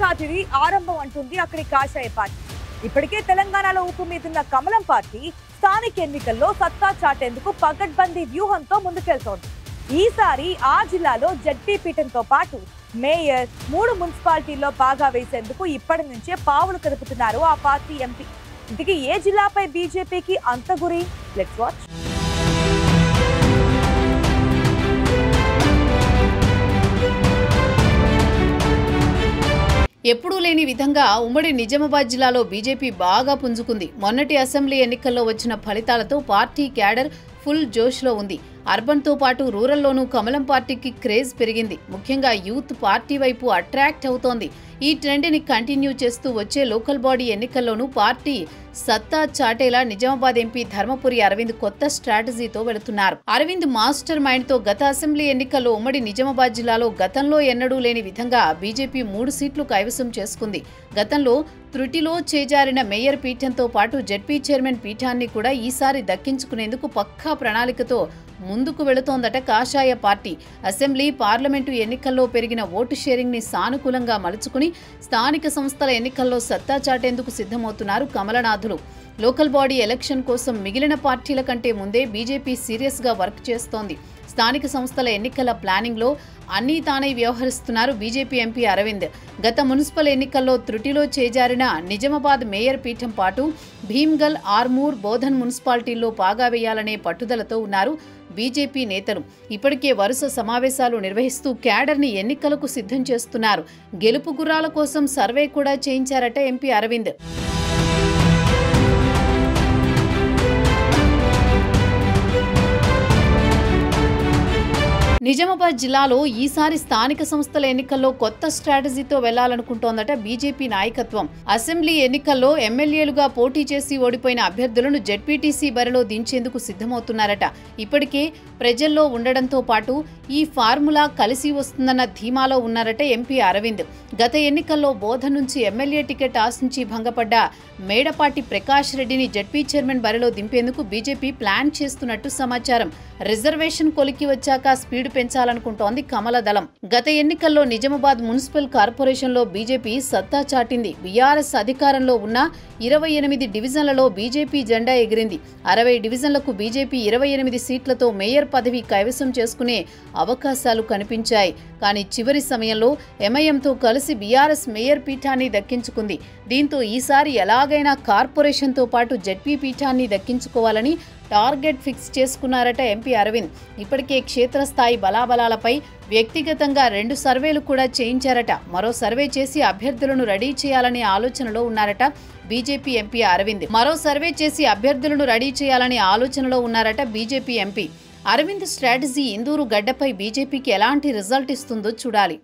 చాటిది ఆరంభం అంటుంది అక్కడి కాషాయ పార్టీ. ఇప్పటికే తెలంగాణలో ఊపు మీదున్న కమలం పార్టీ స్థానిక ఎన్నికల్లో సత్తా చాటేందుకు పకడ్బందీ వ్యూహంతో ముందుకెళ్తోంది. ఈసారి ఆ జిల్లాలో జడ్పీ పీఠంతో పాటు మేయర్ 3 మున్సిపాలిటీల్లో బాగా వేసేందుకు ఇప్పటి నుంచే పావులు కదుపుతున్నారు ఆ పార్టీ ఎంపీ. ఇంతకీ ఏ జిల్లాపై బీజేపీకి అంత గురి? Let's watch. ఎప్పుడూ లేని విధంగా ఉమ్మడి నిజామాబాద్ జిల్లాలో బీజేపీ బాగా పుంజుకుంది. మొన్నటి అసెంబ్లీ ఎన్నికల్లో వచ్చిన ఫలితాలతో పార్టీ క్యాడర్ ఫుల్ జోష్లో ఉంది. అర్బన్తో పాటు రూరల్లోనూ కమలం పార్టీకి క్రేజ్ పెరిగింది. ముఖ్యంగా యూత్ పార్టీ వైపు అట్రాక్ట్ అవుతోంది. ఈ ట్రెండ్ని కంటిన్యూ చేస్తూ వచ్చే లోకల్ బాడీ ఎన్నికల్లోనూ పార్టీ సత్తా చాటేలా నిజామాబాద్ ఎంపీ ధర్మపురి అరవింద్ కొత్త స్ట్రాటజీతో వెళుతున్నారు. అరవింద్ మాస్టర్ మైండ్తో గత అసెంబ్లీ ఎన్నికల్లో ఉమ్మడి నిజామాబాద్ జిల్లాలో గతంలో ఎన్నడూ లేని విధంగా బీజేపీ 3 సీట్లు కైవసం చేసుకుంది. గతంలో త్రుటిలో చేజారిన మేయర్ పీఠంతో పాటు జడ్పీ చైర్మన్ పీఠాన్ని కూడా ఈసారి దక్కించుకునేందుకు పక్కా ప్రణాళికతో ముందుకు వెళుతోందట కాషాయ పార్టీ. అసెంబ్లీ, పార్లమెంటు ఎన్నికల్లో పెరిగిన ఓటు షేరింగ్ ని సానుకూలంగా మలుచుకుని స్థానిక సంస్థల ఎన్నికల్లో సత్తా చాటేందుకు సిద్ధమవుతున్నారు కమలనాథులు. లోకల్ బాడీ ఎలక్షన్ కోసం మిగిలిన పార్టీల కంటే ముందే బీజేపీ సీరియస్ గా వర్క్ చేస్తోంది. స్థానిక సంస్థల ఎన్నికల ప్లానింగ్ లో అన్నీ తానే వ్యవహరిస్తున్నారు బీజేపీ ఎంపీ అరవింద్. గత మున్సిపల్ ఎన్నికల్లో త్రుటిలో చేజారిన నిజామాబాద్ మేయర్ పీఠం పాటు భీమ్గల్, ఆర్మూర్, బోధన్ మున్సిపాలిటీల్లో పాగా వేయాలనే పట్టుదలతో ఉన్నారు బీజేపీ నేతలు. ఇప్పటికే వరుస సమావేశాలు నిర్వహిస్తూ క్యాడర్ని ఎన్నికలకు సిద్ధం చేస్తున్నారు. గెలుపు గుర్రాల కోసం సర్వే కూడా చేయించారట ఎంపీ అరవింద్. నిజామాబాద్ జిల్లాలో ఈసారి స్థానిక సంస్థల ఎన్నికల్లో కొత్త స్ట్రాటజీతో వెళ్లాలనుకుంటోందట బీజేపీ నాయకత్వం. అసెంబ్లీ ఎన్నికల్లో ఎమ్మెల్యేలుగా పోటీ చేసి ఓడిపోయిన అభ్యర్థులను జెడ్పీటీసీ బరిలో దించేందుకు సిద్ధమవుతున్నారట. ఇప్పటికే ప్రజల్లో ఉండడంతో పాటు ఈ ఫార్ములా కలిసి వస్తుందన్న ధీమాలో ఉన్నారట ఎంపీ అరవింద్. గత ఎన్నికల్లో బోధన్ నుంచి ఎమ్మెల్యే టికెట్ ఆశించి భంగపడ్డ మేడపాటి ప్రకాష్ రెడ్డిని జడ్పీ చైర్మన్ బరిలో దింపేందుకు బీజేపీ ప్లాన్ చేస్తున్నట్టు సమాచారం. రిజర్వేషన్ కొలికి వచ్చాక స్పీడ్ పెంచాలనుకుంటోంది కమల దళం. గత ఎన్నికల్లో నిజామాబాద్ మున్సిపల్ కార్పొరేషన్లో బీజేపీ సత్తా చాటింది. బీఆర్ఎస్ అధికారంలో ఉన్న 28 డివిజన్లలో బీజేపీ జెండా ఎగిరింది. 60 డివిజన్లకు బీజేపీ 28 సీట్లతో మేయర్ పదవి కైవసం చేసుకునే అవకాశాలు కనిపించాయి. కానీ చివరి సమయంలో ఎంఐఎంతో కలిసి బీఆర్ఎస్ మేయర్ పీఠాన్ని దక్కించుకుంది. దీంతో ఈసారి ఎలాగైనా కార్పొరేషన్తో పాటు జడ్పీ పీఠాన్ని దక్కించుకోవాలని టార్గెట్ ఫిక్స్ చేసుకున్నారట ఎంపీ అరవింద్. ఇప్పటికే క్షేత్రస్థాయి బలాబలాలపై వ్యక్తిగతంగా 2 సర్వేలు కూడా చేయించారట. మరో సర్వే చేసి అభ్యర్థులను రెడీ చేయాలనే ఆలోచనలో ఉన్నారట BJP MP Arvind. BJP MP Arvind strategy Indur గడ్డపై బీజేపీకి ఎలాంటి రిజల్ట్ ఇస్తుందో చూడాలి.